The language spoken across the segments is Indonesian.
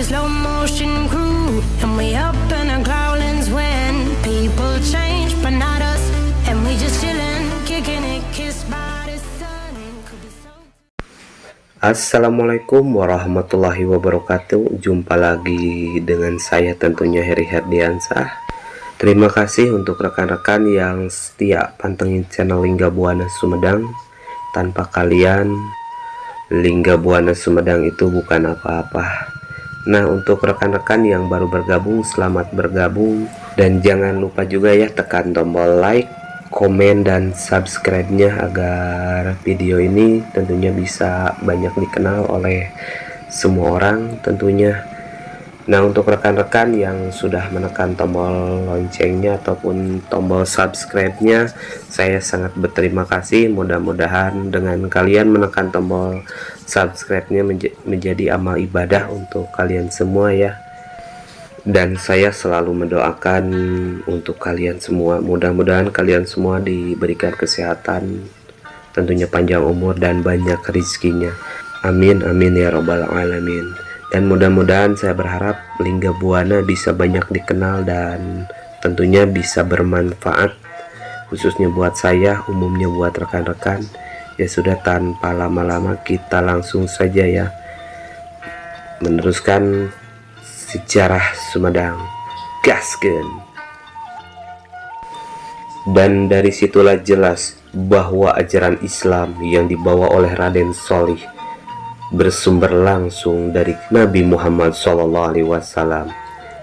slow motion crew, and we up in our growlings when people change, but not us, and we just chillin', kicking it, kissed by the sun. Could be so. Assalamualaikum warahmatullahi wabarakatuh. Jumpa lagi dengan saya tentunya Heri Herdiansah. Terima kasih untuk rekan-rekan yang setia pantengin channel Lingga Buana Sumedang. Tanpa kalian, Lingga Buana Sumedang itu bukan apa-apa. Nah, untuk rekan-rekan yang baru bergabung, selamat bergabung. Dan jangan lupa juga ya tekan tombol like, komen, dan subscribe-nya agar video ini tentunya bisa banyak dikenal oleh semua orang tentunya. Nah, untuk rekan-rekan yang sudah menekan tombol loncengnya ataupun tombol subscribe-nya, saya sangat berterima kasih. Mudah-mudahan dengan kalian menekan tombol subscribe-nya menjadi amal ibadah untuk kalian semua ya. Dan saya selalu mendoakan untuk kalian semua, mudah-mudahan kalian semua diberikan kesehatan, tentunya panjang umur dan banyak rezekinya. Amin amin ya robbal alamin. Dan mudah-mudahan saya berharap Lingga Buana bisa banyak dikenal dan tentunya bisa bermanfaat, khususnya buat saya, umumnya buat rekan-rekan. Ya sudah, tanpa lama-lama kita langsung saja ya meneruskan sejarah Sumedang. Gaskeun. Dan dari situlah jelas bahwa ajaran Islam yang dibawa oleh Raden Solih bersumber langsung dari Nabi Muhammad SAW.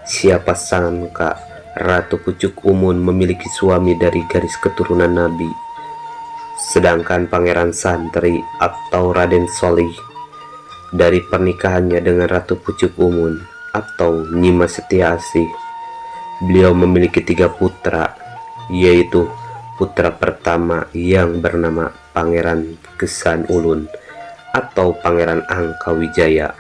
Siapa sangka Ratu Pucuk Umun memiliki suami dari garis keturunan Nabi, sedangkan Pangeran Santri atau Raden Solih dari pernikahannya dengan Ratu Pucuk Umun atau Nyima Setiasih, beliau memiliki 3 putra, yaitu putra pertama yang bernama Pangeran Gesan Ulun atau Pangeran Angkawijaya.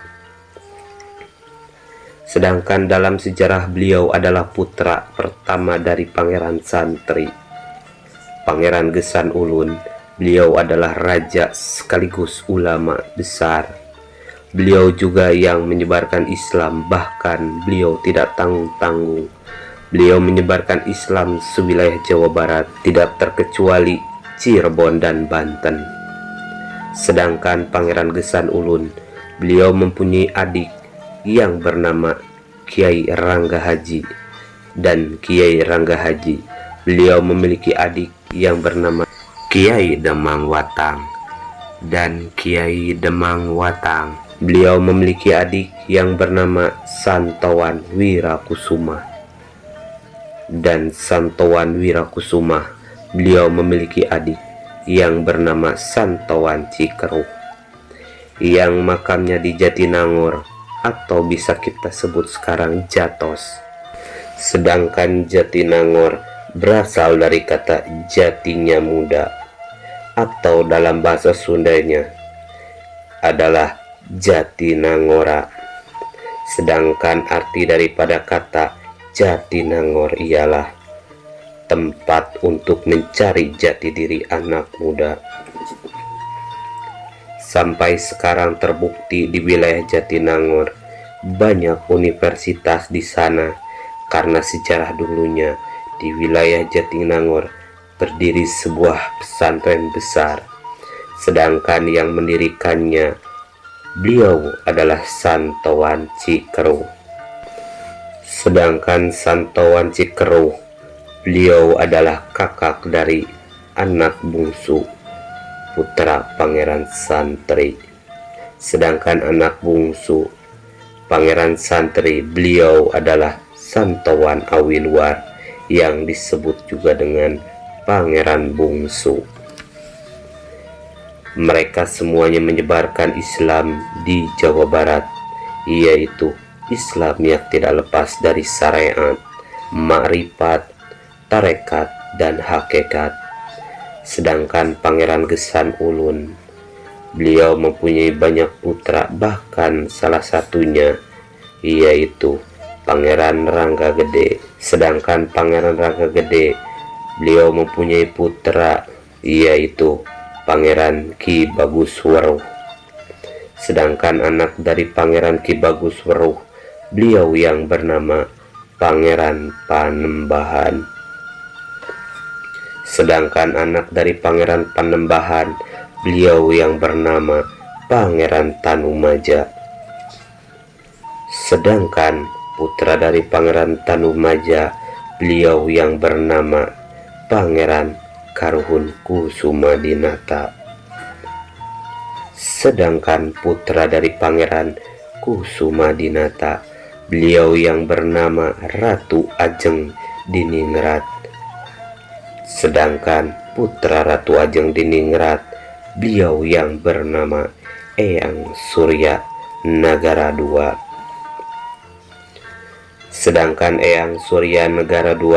Sedangkan dalam sejarah beliau adalah putra pertama dari Pangeran Santri, Pangeran Gesan Ulun. Beliau adalah raja sekaligus ulama besar. Beliau juga yang menyebarkan Islam, bahkan beliau tidak tanggung-tanggung. Beliau menyebarkan Islam sewilayah Jawa Barat, tidak terkecuali Cirebon dan Banten. Sedangkan Pangeran Gesan Ulun, beliau mempunyai adik yang bernama Kiai Rangga Haji, dan Kiai Rangga Haji beliau memiliki adik yang bernama Kiai Demang Watang, dan Kiai Demang Watang beliau memiliki adik yang bernama Santowan Wirakusuma, dan Santowan Wirakusuma beliau memiliki adik yang bernama Santowan Cikeruh, yang makamnya di Jatinangor atau bisa kita sebut sekarang Jatos. Sedangkan Jatinangor berasal dari kata jatinya muda, atau dalam bahasa Sundanya adalah Jatinangora. Sedangkan arti daripada kata Jatinangor ialah tempat untuk mencari jati diri anak muda. Sampai sekarang terbukti di wilayah Jatinangor banyak universitas di sana, karena sejarah dulunya di wilayah Jatinangor berdiri sebuah pesantren besar. Sedangkan yang mendirikannya beliau adalah Santowan Cikeruh. Sedangkan Santowan Cikeruh beliau adalah kakak dari anak bungsu putra Pangeran Santri. Sedangkan anak bungsu Pangeran Santri beliau adalah Santowan Awiluar, yang disebut juga dengan Pangeran Bungsu. Mereka semuanya menyebarkan Islam di Jawa Barat, yaitu Islam yang tidak lepas dari syariat, makrifat, tarekat, dan hakikat. Sedangkan Pangeran Gesan Ulun, beliau mempunyai banyak putra, bahkan salah satunya yaitu Pangeran Rangga Gede. Sedangkan Pangeran Rangga Gede, beliau mempunyai putra yaitu Pangeran Ki Bagus Weruh. Sedangkan anak dari Pangeran Ki Bagus Weruh beliau yang bernama Pangeran Panembahan. Sedangkan anak dari Pangeran Panembahan, beliau yang bernama Pangeran Tanumaja. Sedangkan putra dari Pangeran Tanumaja, beliau yang bernama Pangeran Karuhun Kusumadinata. Sedangkan putra dari Pangeran Kusumadinata, beliau yang bernama Ratu Ajeng Diningrat. Sedangkan putra Ratu Ajeng Diningrat, beliau yang bernama Eyang Surya Negara II. Sedangkan Eyang Surya Negara II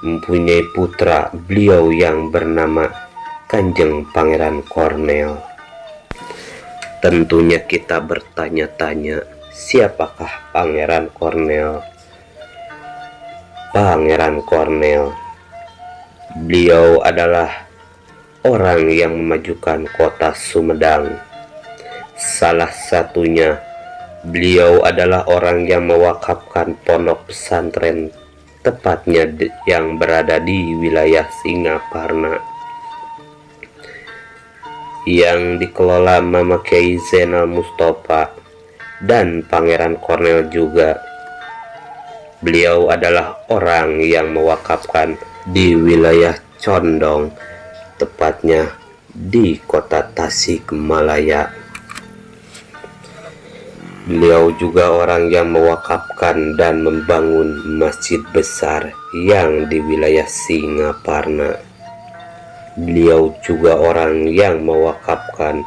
mempunyai putra, beliau yang bernama Kanjeng Pangeran Kornel. Tentunya kita bertanya-tanya, siapakah Pangeran Kornel? Pangeran Kornel, beliau adalah orang yang memajukan kota Sumedang. Salah satunya, beliau adalah orang yang mewakafkan pondok pesantren, tepatnya yang berada di wilayah Singaparna, yang dikelola Mama Kiai Zainal Mustafa. Dan Pangeran Kornel juga, beliau adalah orang yang mewakafkan di wilayah Condong, tepatnya di kota Tasikmalaya. Beliau juga orang yang mewakafkan dan membangun masjid besar yang di wilayah Singaparna. Beliau juga orang yang mewakafkan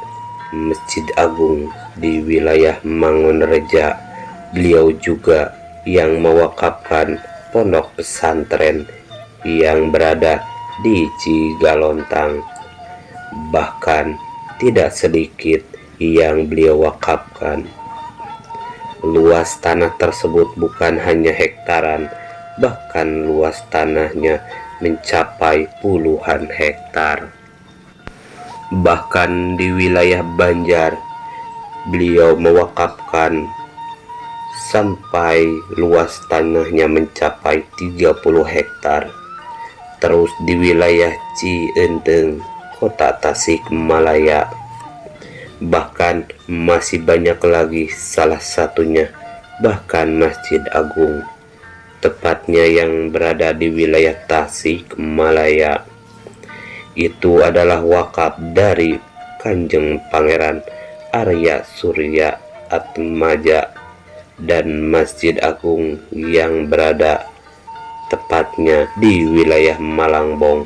Masjid Agung di wilayah Mangunreja. Beliau juga yang mewakafkan pondok pesantren yang berada di Cigalontang. Bahkan tidak sedikit yang beliau wakafkan. Luas tanah tersebut bukan hanya hektaran, bahkan luas tanahnya mencapai puluhan hektar. Bahkan di wilayah Banjar, beliau mewakafkan sampai luas tanahnya mencapai 30 hektar. Terus di wilayah Cienteng, kota Tasikmalaya, bahkan masih banyak lagi, salah satunya bahkan Masjid Agung, tepatnya yang berada di wilayah Tasikmalaya. Itu adalah wakaf dari Kanjeng Pangeran Arya Surya Atmaja. Dan Masjid Agung yang berada tepatnya di wilayah Malangbong,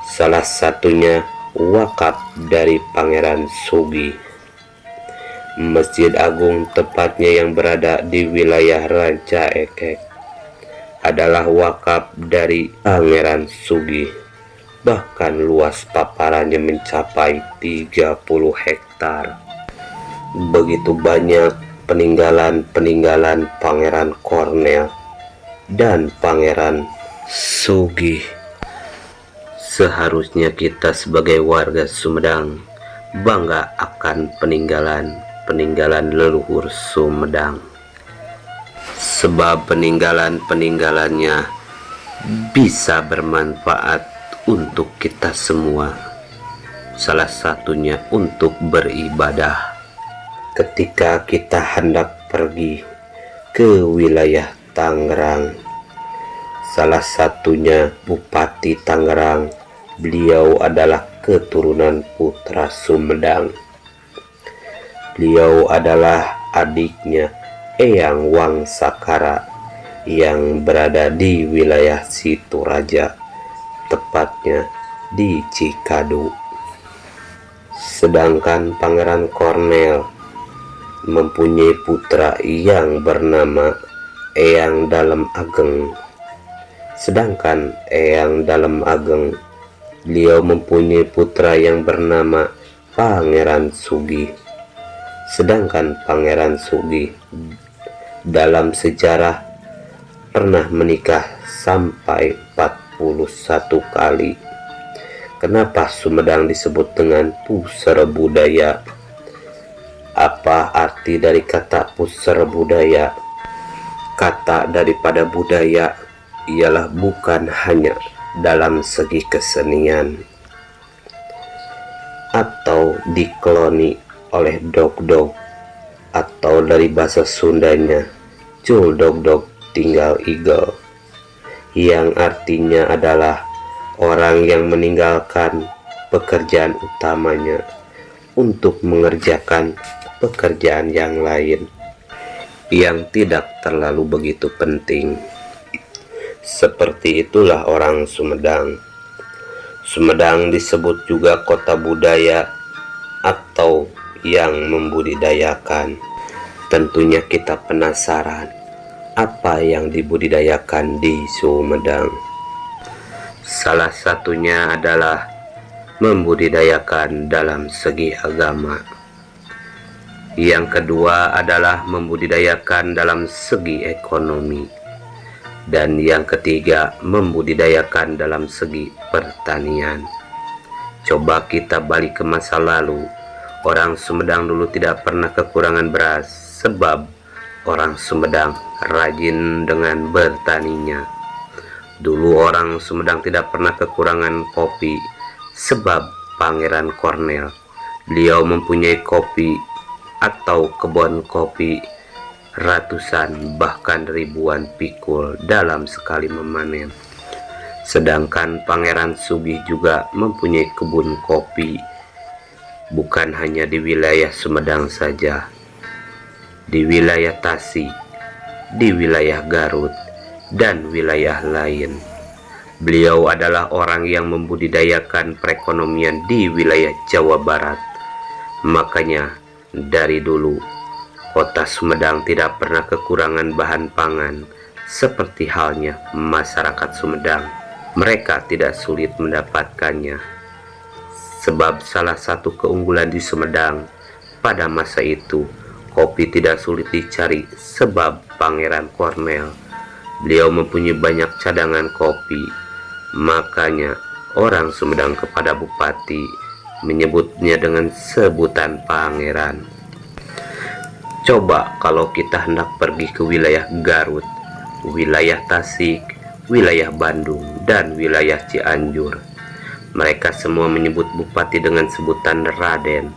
salah satunya wakaf dari Pangeran Sugi. Masjid Agung tepatnya yang berada di wilayah Ranca Ekek adalah wakaf dari Pangeran Sugi. Bahkan luas paparannya mencapai 30 hektar. Begitu banyak peninggalan-peninggalan Pangeran Kornel dan Pangeran Sugi. Seharusnya kita sebagai warga Sumedang bangga akan peninggalan leluhur Sumedang, sebab peninggalannya bisa bermanfaat untuk kita semua. Salah satunya untuk beribadah. Ketika kita hendak pergi ke wilayah Tangerang, salah satunya Bupati Tangerang, beliau adalah keturunan putra Sumedang. Beliau adalah adiknya Eyang Wangsakara yang berada di wilayah Situraja, tepatnya di Cikadu. Sedangkan Pangeran Kornel mempunyai putra yang bernama Eyang Dalem Ageng. Sedangkan Eyang Dalem Ageng, beliau mempunyai putra yang bernama Pangeran Sugi. Sedangkan Pangeran Sugi dalam sejarah pernah menikah sampai 41 kali. Kenapa Sumedang disebut dengan pusara budaya? Apa arti dari kata pusar budaya? Kata daripada budaya ialah bukan hanya dalam segi kesenian atau dikeloni oleh dog-dog, atau dari bahasa Sundanya cul dog-dog tinggal igel, yang artinya adalah orang yang meninggalkan pekerjaan utamanya untuk mengerjakan pekerjaan yang lain yang tidak terlalu begitu penting. Seperti itulah orang Sumedang. Sumedang disebut juga kota budaya atau yang membudidayakan. Tentunya kita penasaran apa yang dibudidayakan di Sumedang. Salah satunya adalah membudidayakan dalam segi agama. Yang kedua adalah membudidayakan dalam segi ekonomi. Dan yang ketiga, membudidayakan dalam segi pertanian. Coba kita balik ke masa lalu. Orang Sumedang dulu tidak pernah kekurangan beras, sebab orang Sumedang rajin dengan bertaninya. Dulu orang Sumedang tidak pernah kekurangan kopi, sebab Pangeran Kornel, beliau mempunyai kopi atau kebun kopi ratusan bahkan ribuan pikul dalam sekali memanen. Sedangkan Pangeran Sugih juga mempunyai kebun kopi bukan hanya di wilayah Sumedang saja, di wilayah Tasik, di wilayah Garut, dan wilayah lain. Beliau adalah orang yang membudidayakan perekonomian di wilayah Jawa Barat. Makanya dari dulu kota Sumedang tidak pernah kekurangan bahan pangan. Seperti halnya masyarakat Sumedang, mereka tidak sulit mendapatkannya. Sebab salah satu keunggulan di Sumedang pada masa itu, kopi tidak sulit dicari sebab Pangeran Kornel, beliau mempunyai banyak cadangan kopi. Makanya orang Sumedang kepada bupati menyebutnya dengan sebutan pangeran. Coba kalau kita hendak pergi ke wilayah Garut, wilayah Tasik, wilayah Bandung, dan wilayah Cianjur, mereka semua menyebut bupati dengan sebutan Raden.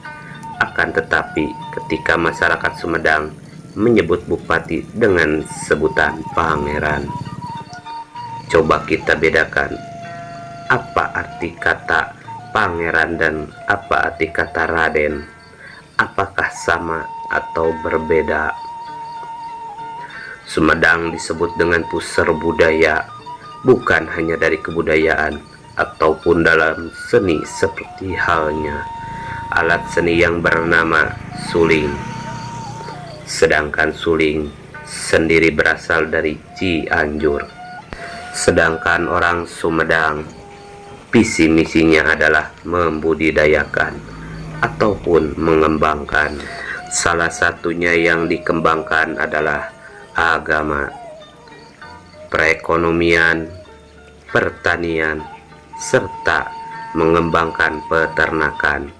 Akan tetapi ketika masyarakat Sumedang menyebut bupati dengan sebutan pangeran. Coba kita bedakan apa arti kata pangeran dan apa arti kata Raden. Apakah sama atau berbeda? Sumedang disebut dengan pusar budaya bukan hanya dari kebudayaan ataupun dalam seni, seperti halnya alat seni yang bernama suling. Sedangkan suling sendiri berasal dari Cianjur. Sedangkan orang Sumedang visi misinya adalah membudidayakan ataupun mengembangkan. Salah satunya yang dikembangkan adalah agama, perekonomian, pertanian, serta mengembangkan peternakan.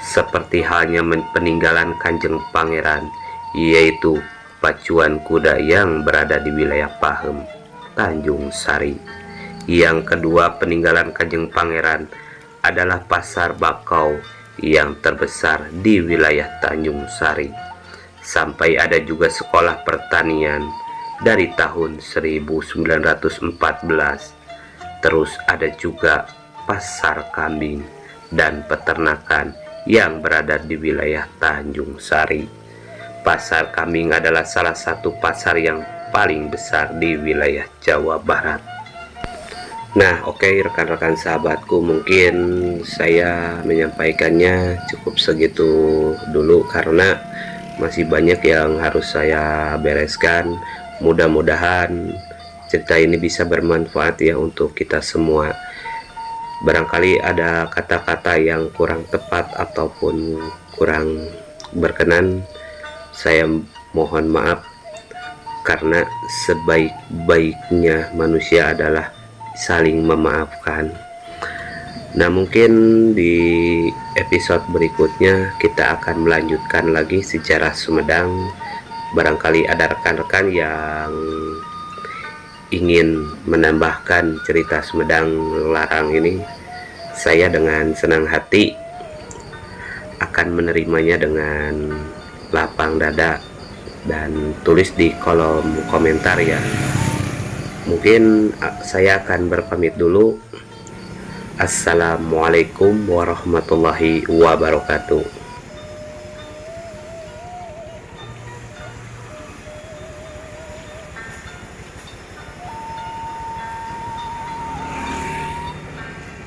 Seperti halnya peninggalan Kanjeng Pangeran, yaitu pacuan kuda yang berada di wilayah Pahem, Tanjung Sari. Yang kedua peninggalan Kanjeng Pangeran adalah pasar bakau yang terbesar di wilayah Tanjung Sari. Sampai ada juga sekolah pertanian dari tahun 1914. Terus ada juga pasar kambing dan peternakan yang berada di wilayah Tanjung Sari. Pasar kambing adalah salah satu pasar yang paling besar di wilayah Jawa Barat. Nah, oke rekan-rekan sahabatku, mungkin saya menyampaikannya cukup segitu dulu karena masih banyak yang harus saya bereskan. Mudah-mudahan cerita ini bisa bermanfaat ya untuk kita semua. Barangkali ada kata-kata yang kurang tepat ataupun kurang berkenan, saya mohon maaf, karena sebaik-baiknya manusia adalah saling memaafkan. Nah, mungkin di episode berikutnya kita akan melanjutkan lagi sejarah Sumedang. Barangkali ada rekan-rekan yang ingin menambahkan cerita Sumedang Larang ini, saya dengan senang hati akan menerimanya dengan lapang dada, dan tulis di kolom komentar ya. Mungkin saya akan berpamit dulu. Assalamualaikum warahmatullahi wabarakatuh.